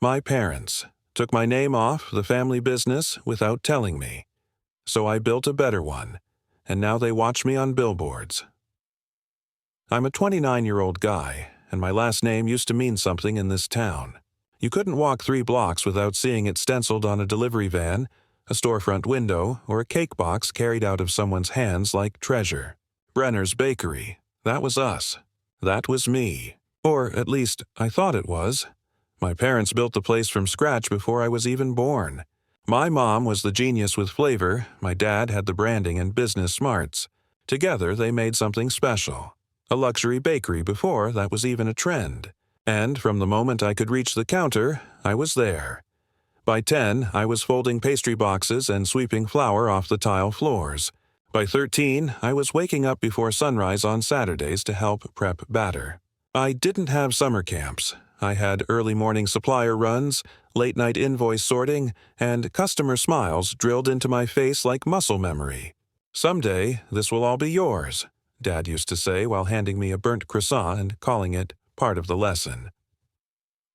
My parents took my name off the family business without telling me. So I built a better one, and now they watch me on billboards. I'm a 29-year-old guy, and my last name used to mean something in this town. You couldn't walk 3 blocks without seeing it stenciled on a delivery van, a storefront window, or a cake box carried out of someone's hands like treasure. Brenner's Bakery. That was us. That was me. Or at least, I thought it was. My parents built the place from scratch before I was even born. My mom was the genius with flavor, my dad had the branding and business smarts. Together, they made something special. A luxury bakery before that was even a trend. And from the moment I could reach the counter, I was there. By 10, I was folding pastry boxes and sweeping flour off the tile floors. By 13, I was waking up before sunrise on Saturdays to help prep batter. I didn't have summer camps. I had early morning supplier runs, late-night invoice sorting, and customer smiles drilled into my face like muscle memory. "Someday, this will all be yours," Dad used to say while handing me a burnt croissant and calling it part of the lesson.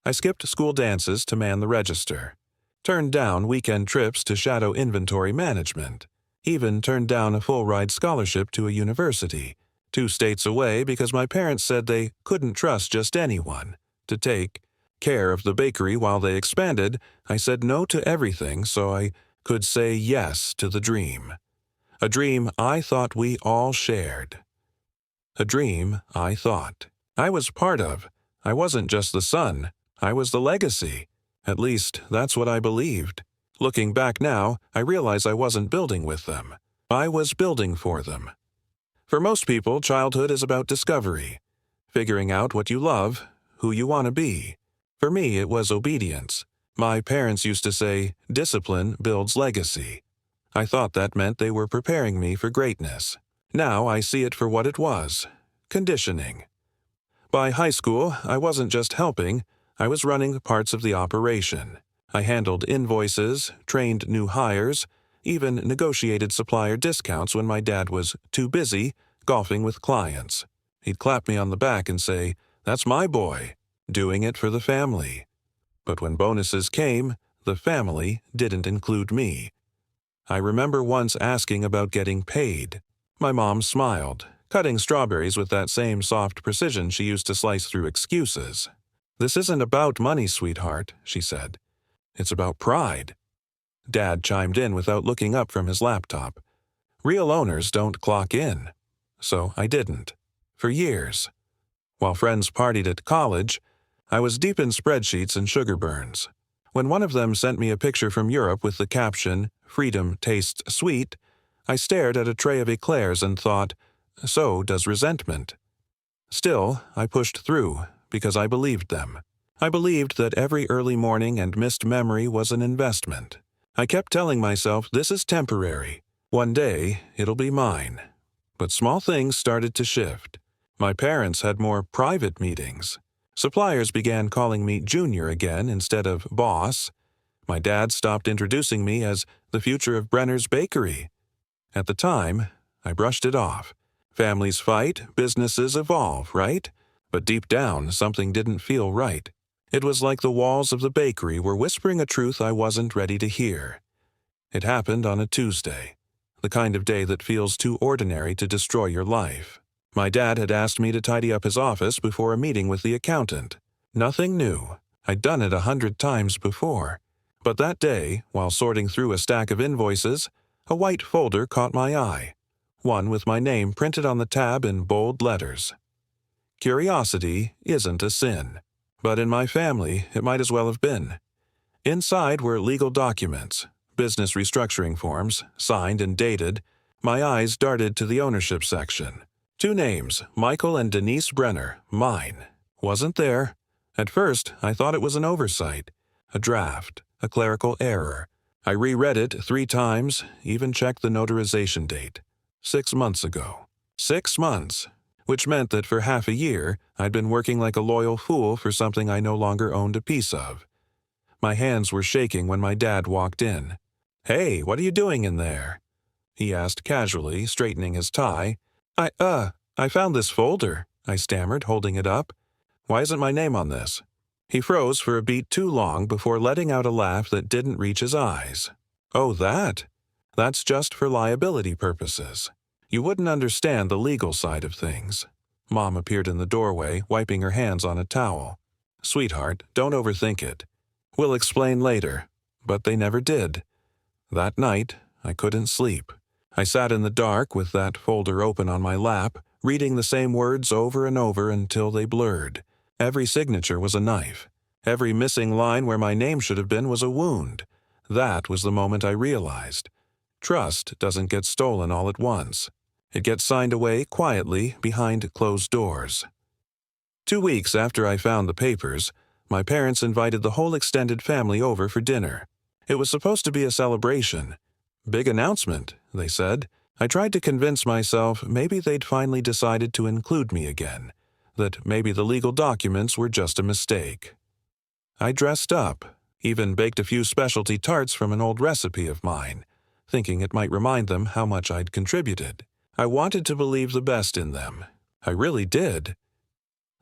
I skipped school dances to man the register, turned down weekend trips to shadow inventory management, even turned down a full-ride scholarship to a university, 2 states away because my parents said they couldn't trust just anyone. To take care of the bakery while they expanded, I said no to everything so I could say yes to the dream. A dream I thought we all shared. A dream I thought I was part of. I wasn't just the son, I was the legacy. At least, that's what I believed. Looking back now, I realize I wasn't building with them. I was building for them. For most people, childhood is about discovery, figuring out what you love, who you want to be. For me, it was obedience. My parents used to say, discipline builds legacy. I thought that meant they were preparing me for greatness. Now I see it for what it was, conditioning. By high school, I wasn't just helping, I was running parts of the operation. I handled invoices, trained new hires, even negotiated supplier discounts when my dad was too busy golfing with clients. He'd clap me on the back and say, "That's my boy, doing it for the family." But when bonuses came, the family didn't include me. I remember once asking about getting paid. My mom smiled, cutting strawberries with that same soft precision she used to slice through excuses. "This isn't about money, sweetheart," she said. "It's about pride." Dad chimed in without looking up from his laptop. Real owners don't clock in. So I didn't. For years. While friends partied at college, I was deep in spreadsheets and sugar burns. When one of them sent me a picture from Europe with the caption, "Freedom tastes sweet," I stared at a tray of eclairs and thought, so does resentment. Still, I pushed through, because I believed them. I believed that every early morning and missed memory was an investment. I kept telling myself, this is temporary. One day, it'll be mine. But small things started to shift. My parents had more private meetings. Suppliers began calling me Junior again instead of boss. My dad stopped introducing me as the future of Brenner's Bakery. At the time, I brushed it off. Families fight, businesses evolve, right? But deep down, something didn't feel right. It was like the walls of the bakery were whispering a truth I wasn't ready to hear. It happened on a Tuesday, the kind of day that feels too ordinary to destroy your life. My dad had asked me to tidy up his office before a meeting with the accountant. Nothing new. I'd done it 100 times before. But that day, while sorting through a stack of invoices, a white folder caught my eye. One with my name printed on the tab in bold letters. Curiosity isn't a sin. But in my family, it might as well have been. Inside were legal documents, business restructuring forms, signed and dated. My eyes darted to the ownership section. 2 names, Michael and Denise Brenner, mine. Wasn't there. At first, I thought it was an oversight, a draft, a clerical error. I reread it 3 times, even checked the notarization date. 6 months ago. 6 months. Which meant that for half a year, I'd been working like a loyal fool for something I no longer owned a piece of. My hands were shaking when my dad walked in. "Hey, what are you doing in there?" he asked casually, straightening his tie. I found this folder," I stammered, holding it up. "Why isn't my name on this?" He froze for a beat too long before letting out a laugh that didn't reach his eyes. "Oh, that? That's just for liability purposes. You wouldn't understand the legal side of things." Mom appeared in the doorway, wiping her hands on a towel. "Sweetheart, don't overthink it. We'll explain later." But they never did. That night, I couldn't sleep. I sat in the dark with that folder open on my lap, reading the same words over and over until they blurred. Every signature was a knife. Every missing line where my name should have been was a wound. That was the moment I realized. Trust doesn't get stolen all at once. It gets signed away quietly behind closed doors. 2 weeks after I found the papers, my parents invited the whole extended family over for dinner. It was supposed to be a celebration. "Big announcement," they said. I tried to convince myself maybe they'd finally decided to include me again, that maybe the legal documents were just a mistake. I dressed up, even baked a few specialty tarts from an old recipe of mine, thinking it might remind them how much I'd contributed. I wanted to believe the best in them. I really did.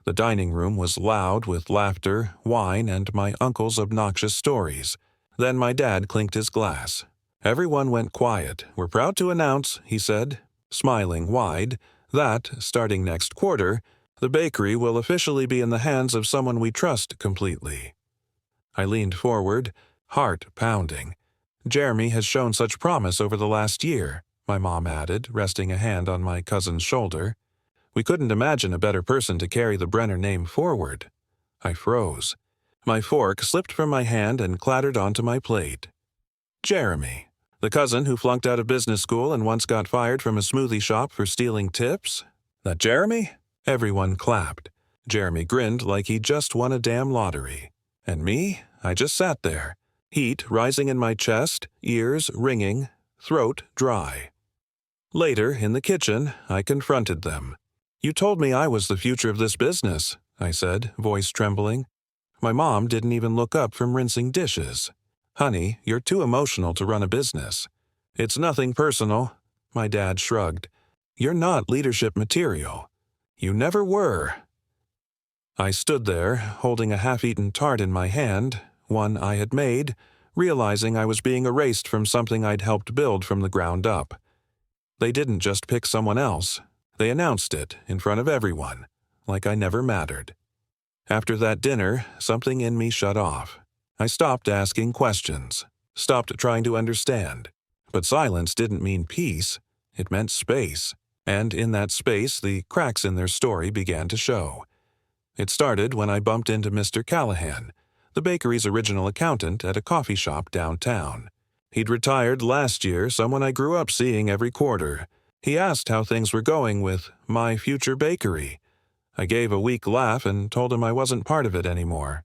The dining room was loud with laughter, wine, and my uncle's obnoxious stories. Then my dad clinked his glass. "Everyone went quiet. We're proud to announce," he said, smiling wide, "that, starting next quarter, the bakery will officially be in the hands of someone we trust completely." I leaned forward, heart pounding. "Jeremy has shown such promise over the last year," my mom added, resting a hand on my cousin's shoulder. "We couldn't imagine a better person to carry the Brenner name forward." I froze. My fork slipped from my hand and clattered onto my plate. Jeremy, the cousin who flunked out of business school and once got fired from a smoothie shop for stealing tips? "That Jeremy?" Everyone clapped. Jeremy grinned like he'd just won a damn lottery. And me? I just sat there, heat rising in my chest, ears ringing, throat dry. Later, in the kitchen, I confronted them. "You told me I was the future of this business," I said, voice trembling. My mom didn't even look up from rinsing dishes. "Honey, you're too emotional to run a business." "It's nothing personal," my dad shrugged. "You're not leadership material. You never were." I stood there, holding a half-eaten tart in my hand, one I had made, realizing I was being erased from something I'd helped build from the ground up. They didn't just pick someone else. They announced it in front of everyone, like I never mattered. After that dinner, something in me shut off. I stopped asking questions, stopped trying to understand. But silence didn't mean peace, it meant space. And in that space, the cracks in their story began to show. It started when I bumped into Mr. Callahan, the bakery's original accountant at a coffee shop downtown. He'd retired last year, someone I grew up seeing every quarter. He asked how things were going with my future bakery. I gave a weak laugh and told him I wasn't part of it anymore.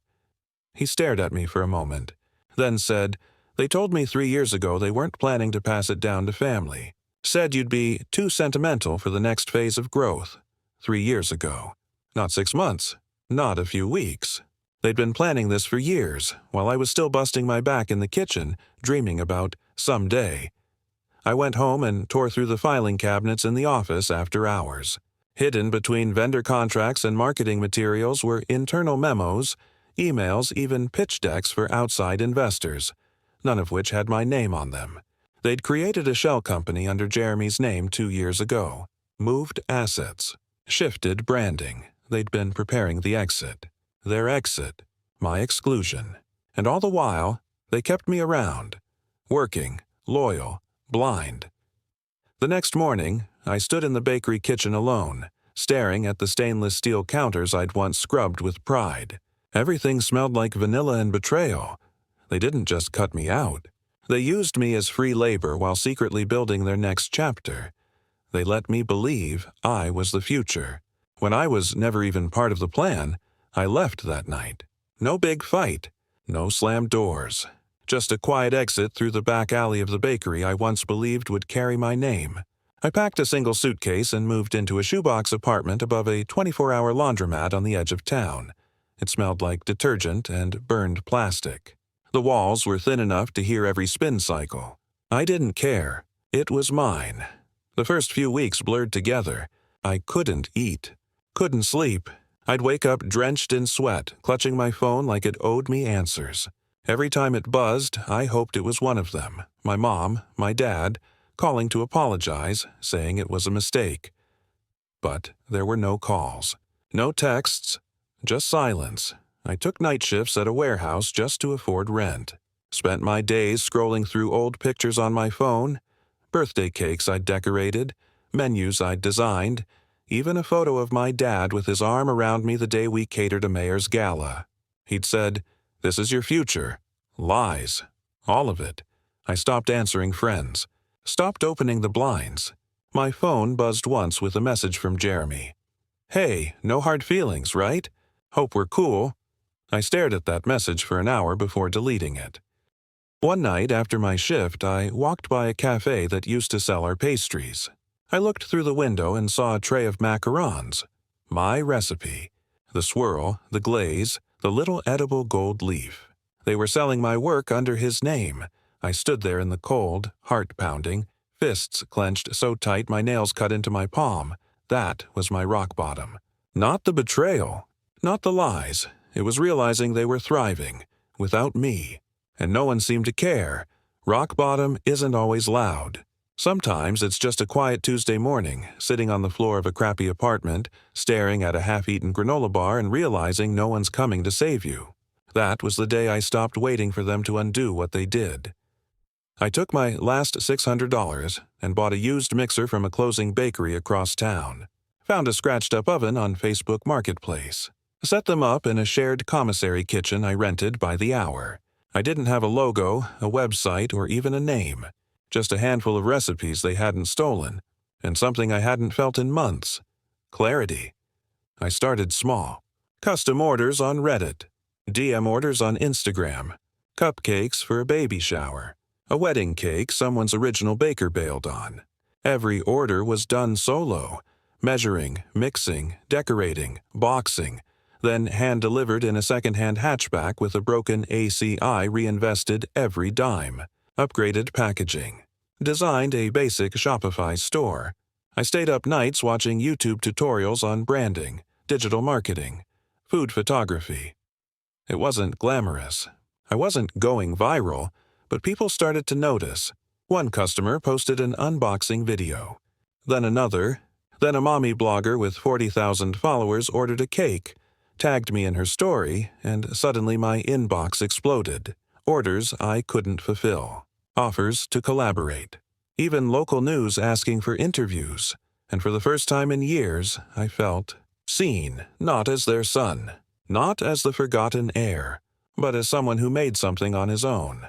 He stared at me for a moment, then said, "They told me 3 years ago they weren't planning to pass it down to family. Said you'd be too sentimental for the next phase of growth. 3 years ago. Not 6 months. Not a few weeks. They'd been planning this for years, while I was still busting my back in the kitchen, dreaming about someday. I went home and tore through the filing cabinets in the office after hours. Hidden between vendor contracts and marketing materials were internal memos, emails, even pitch decks for outside investors, none of which had my name on them. They'd created a shell company under Jeremy's name 2 years ago, moved assets, shifted branding. They'd been preparing the exit. Their exit, my exclusion. And all the while, they kept me around, working, loyal, blind. The next morning, I stood in the bakery kitchen alone, staring at the stainless steel counters I'd once scrubbed with pride. Everything smelled like vanilla and betrayal. They didn't just cut me out. They used me as free labor while secretly building their next chapter. They let me believe I was the future. When I was never even part of the plan, I left that night. No big fight, no slammed doors. Just a quiet exit through the back alley of the bakery I once believed would carry my name. I packed a single suitcase and moved into a shoebox apartment above a 24-hour laundromat on the edge of town. It smelled like detergent and burned plastic. The walls were thin enough to hear every spin cycle. I didn't care. It was mine. The first few weeks blurred together. I couldn't eat, couldn't sleep. I'd wake up drenched in sweat, clutching my phone like it owed me answers. Every time it buzzed, I hoped it was one of them, my mom, my dad, calling to apologize, saying it was a mistake. But there were no calls, no texts, just silence. I took night shifts at a warehouse just to afford rent. Spent my days scrolling through old pictures on my phone, birthday cakes I'd decorated, menus I'd designed, even a photo of my dad with his arm around me the day we catered a mayor's gala. He'd said, "This is your future." Lies. All of it. I stopped answering friends. Stopped opening the blinds. My phone buzzed once with a message from Jeremy. "Hey, no hard feelings, right? Hope we're cool." I stared at that message for an hour before deleting it. One night after my shift, I walked by a cafe that used to sell our pastries. I looked through the window and saw a tray of macarons. My recipe. The swirl, the glaze, the little edible gold leaf. They were selling my work under his name. I stood there in the cold, heart pounding, fists clenched so tight my nails cut into my palm. That was my rock bottom. Not the betrayal. Not the lies. It was realizing they were thriving, without me. And no one seemed to care. Rock bottom isn't always loud. Sometimes it's just a quiet Tuesday morning, sitting on the floor of a crappy apartment, staring at a half-eaten granola bar and realizing no one's coming to save you. That was the day I stopped waiting for them to undo what they did. I took my last $600 and bought a used mixer from a closing bakery across town. Found a scratched-up oven on Facebook Marketplace. Set them up in a shared commissary kitchen I rented by the hour. I didn't have a logo, a website, or even a name. Just a handful of recipes they hadn't stolen, and something I hadn't felt in months. Clarity. I started small. Custom orders on Reddit. DM orders on Instagram. Cupcakes for a baby shower. A wedding cake someone's original baker bailed on. Every order was done solo. Measuring, mixing, decorating, boxing. Then hand-delivered in a second-hand hatchback with a broken ACI reinvested every dime. Upgraded packaging. Designed a basic Shopify store. I stayed up nights watching YouTube tutorials on branding, digital marketing, food photography. It wasn't glamorous. I wasn't going viral, but people started to notice. One customer posted an unboxing video. Then another. Then a mommy blogger with 40,000 followers ordered a cake, tagged me in her story, and suddenly my inbox exploded. Orders I couldn't fulfill. Offers to collaborate. Even local news asking for interviews. And for the first time in years, I felt seen, not as their son, not as the forgotten heir, but as someone who made something on his own.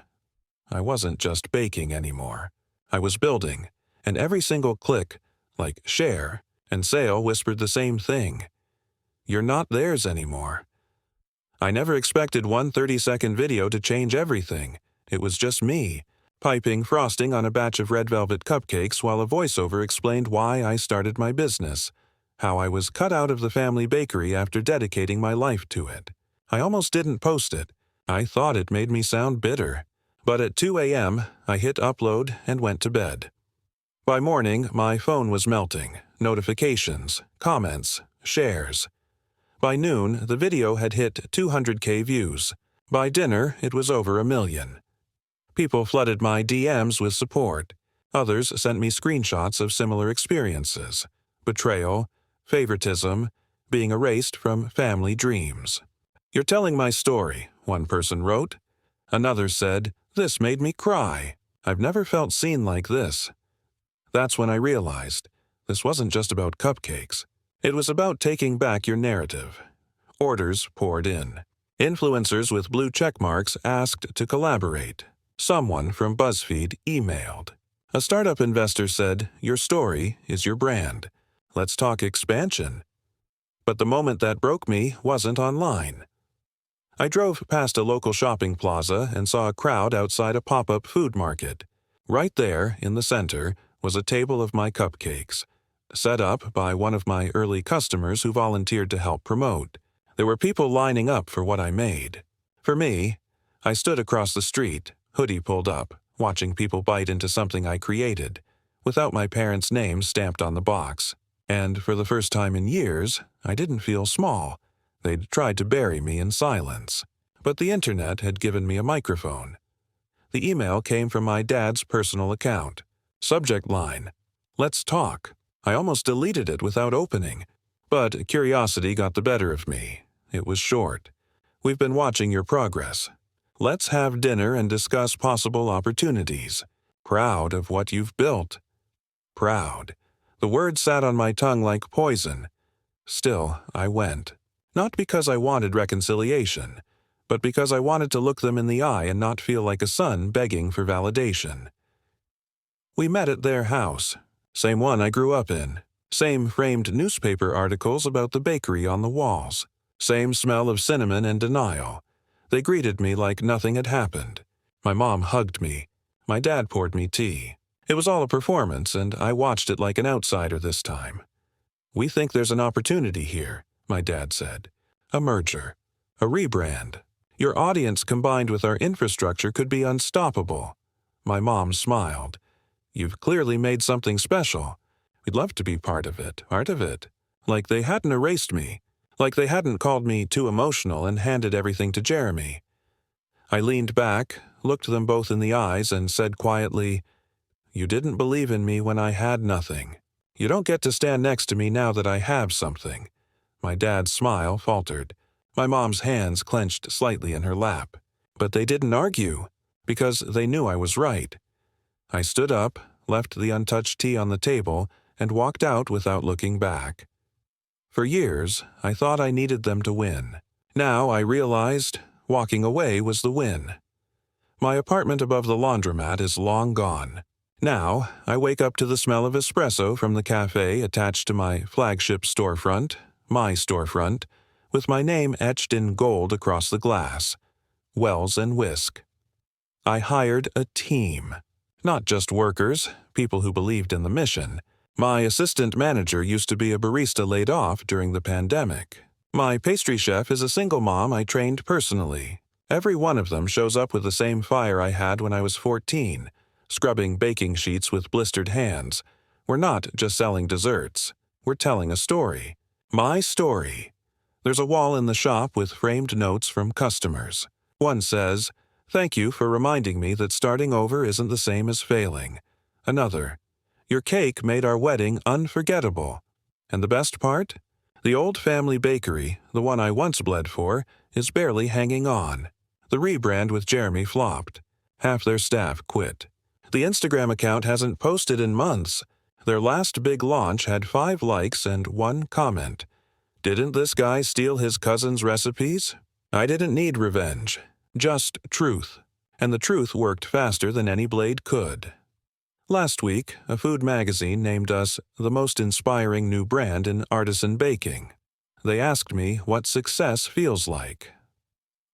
I wasn't just baking anymore. I was building, and every single click, like share and sale, whispered the same thing. You're not theirs anymore. I never expected one 30-second video to change everything. It was just me, piping frosting on a batch of red velvet cupcakes while a voiceover explained why I started my business, how I was cut out of the family bakery after dedicating my life to it. I almost didn't post it. I thought it made me sound bitter. But at 2 a.m., I hit upload and went to bed. By morning, my phone was melting. Notifications, comments, shares. By noon, the video had hit 200K views. By dinner, it was over 1 million. People flooded my DMs with support. Others sent me screenshots of similar experiences. Betrayal, favoritism, being erased from family dreams. "You're telling my story," one person wrote. Another said, "This made me cry. I've never felt seen like this." That's when I realized this wasn't just about cupcakes. It was about taking back your narrative. Orders poured in. Influencers with blue check marks asked to collaborate. Someone from BuzzFeed emailed. A startup investor said, "Your story is your brand. Let's talk expansion." But the moment that broke me wasn't online. I drove past a local shopping plaza and saw a crowd outside a pop-up food market. Right there, in the center, was a table of my cupcakes, set up by one of my early customers who volunteered to help promote. There were people lining up for what I made. For me, I stood across the street, hoodie pulled up, watching people bite into something I created, without my parents' names stamped on the box. And for the first time in years, I didn't feel small. They'd tried to bury me in silence, but the internet had given me a microphone. The email came from my dad's personal account. Subject line, "Let's talk." I almost deleted it without opening, but curiosity got the better of me. It was short. "We've been watching your progress. Let's have dinner and discuss possible opportunities. Proud of what you've built." Proud. The word sat on my tongue like poison. Still, I went. Not because I wanted reconciliation, but because I wanted to look them in the eye and not feel like a son begging for validation. We met at their house. Same one I grew up in. Same framed newspaper articles about the bakery on the walls. Same smell of cinnamon and denial. They greeted me like nothing had happened. My mom hugged me. My dad poured me tea. It was all a performance, and I watched it like an outsider this time. "We think there's an opportunity here," my dad said. "A merger. A rebrand. Your audience combined with our infrastructure could be unstoppable." My mom smiled. "You've clearly made something special. We'd love to be part of it. Like they hadn't erased me. Like they hadn't called me too emotional and handed everything to Jeremy. I leaned back, looked them both in the eyes, and said quietly, "You didn't believe in me when I had nothing. You don't get to stand next to me now that I have something." My dad's smile faltered. My mom's hands clenched slightly in her lap. But they didn't argue, because they knew I was right. I stood up, left the untouched tea on the table, and walked out without looking back. For years, I thought I needed them to win. Now I realized walking away was the win. My apartment above the laundromat is long gone. Now, I wake up to the smell of espresso from the cafe attached to my flagship storefront, my storefront, with my name etched in gold across the glass. Wells and Whisk. I hired a team. Not just workers, people who believed in the mission. My assistant manager used to be a barista laid off during the pandemic. My pastry chef is a single mom I trained personally. Every one of them shows up with the same fire I had when I was 14, scrubbing baking sheets with blistered hands. We're not just selling desserts. We're telling a story. My story. There's a wall in the shop with framed notes from customers. One says, "Thank you for reminding me that starting over isn't the same as failing." Another, "Your cake made our wedding unforgettable." And the best part? The old family bakery, the one I once bled for, is barely hanging on. The rebrand with Jeremy flopped. Half their staff quit. The Instagram account hasn't posted in months. Their last big launch had 5 likes and 1 comment. Didn't this guy steal his cousin's recipes? I didn't need revenge. Just truth. And the truth worked faster than any blade could. Last week, a food magazine named us the most inspiring new brand in artisan baking. They asked me what success feels like.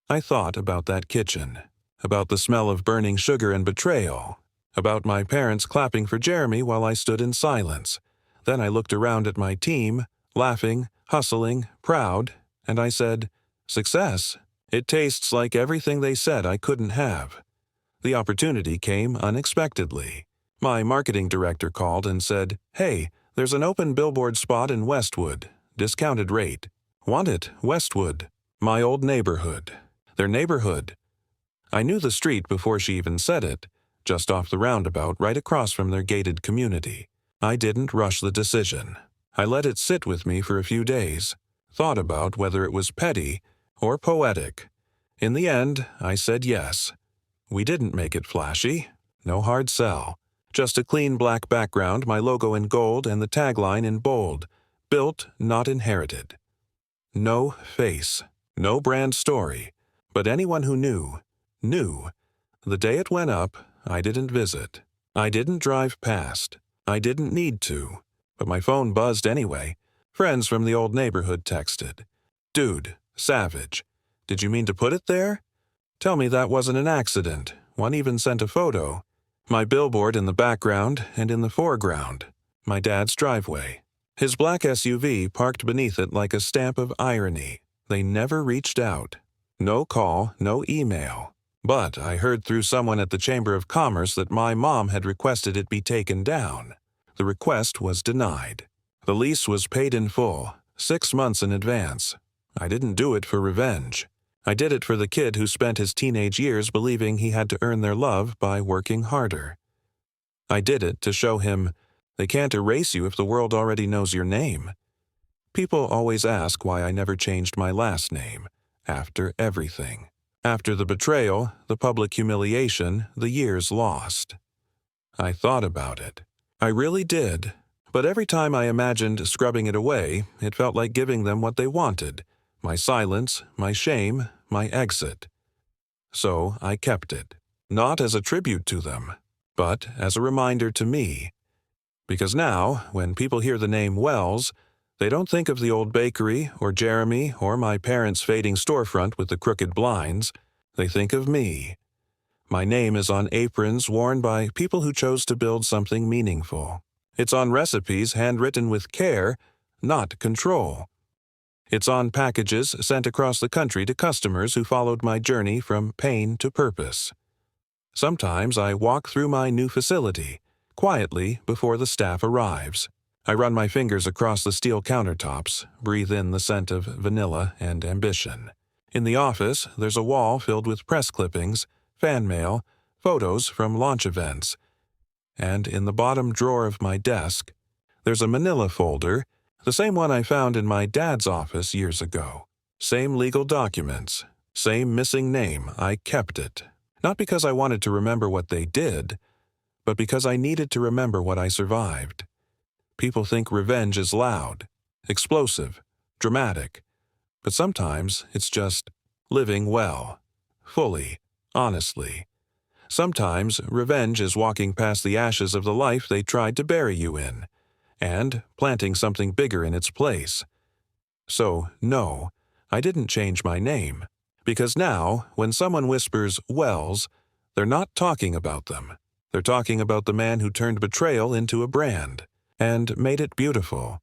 I thought about that kitchen, about the smell of burning sugar and betrayal, about my parents clapping for Jeremy while I stood in silence. Then I looked around at my team, laughing, hustling, proud, and I said, "Success? It tastes like everything they said I couldn't have." The opportunity came unexpectedly. My marketing director called and said, "Hey, there's an open Billboard spot in Westwood. Discounted rate. Want it, Westwood." My old neighborhood. Their neighborhood. I knew the street before she even said it, just off the roundabout right across from their gated community. I didn't rush the decision. I let it sit with me for a few days, thought about whether it was petty or poetic. In the end, I said yes. We didn't make it flashy. No hard sell. Just a clean black background, my logo in gold, and the tagline in bold. Built, not inherited. No face. No brand story. But anyone who knew, knew. The day it went up, I didn't visit. I didn't drive past. I didn't need to. But my phone buzzed anyway. Friends from the old neighborhood texted. "Dude, savage. Did you mean to put it there? Tell me that wasn't an accident." One even sent a photo. My billboard in the background and in the foreground. My dad's driveway. His black SUV parked beneath it like a stamp of irony. They never reached out. No call, no email. But I heard through someone at the Chamber of Commerce that my mom had requested it be taken down. The request was denied. The lease was paid in full, 6 months in advance. I didn't do it for revenge. I did it for the kid who spent his teenage years believing he had to earn their love by working harder. I did it to show him they can't erase you if the world already knows your name. People always ask why I never changed my last name, after everything. After the betrayal, the public humiliation, the years lost. I thought about it. I really did. But every time I imagined scrubbing it away, it felt like giving them what they wanted. My silence, my shame, my exit. So I kept it. Not as a tribute to them, but as a reminder to me. Because now, when people hear the name Wells, they don't think of the old bakery or Jeremy or my parents' fading storefront with the crooked blinds. They think of me. My name is on aprons worn by people who chose to build something meaningful. It's on recipes handwritten with care, not control. It's on packages sent across the country to customers who followed my journey from pain to purpose. Sometimes I walk through my new facility, quietly before the staff arrives. I run my fingers across the steel countertops, breathe in the scent of vanilla and ambition. In the office, there's a wall filled with press clippings, fan mail, photos from launch events. And in the bottom drawer of my desk, there's a manila folder, the same one I found in my dad's office years ago. Same legal documents, same missing name. I kept it. Not because I wanted to remember what they did, but because I needed to remember what I survived. People think revenge is loud, explosive, dramatic, but sometimes it's just living well, fully, honestly. Sometimes revenge is walking past the ashes of the life they tried to bury you in, and planting something bigger in its place. So, no, I didn't change my name, because now, when someone whispers Wells, they're not talking about them. They're talking about the man who turned betrayal into a brand, and made it beautiful.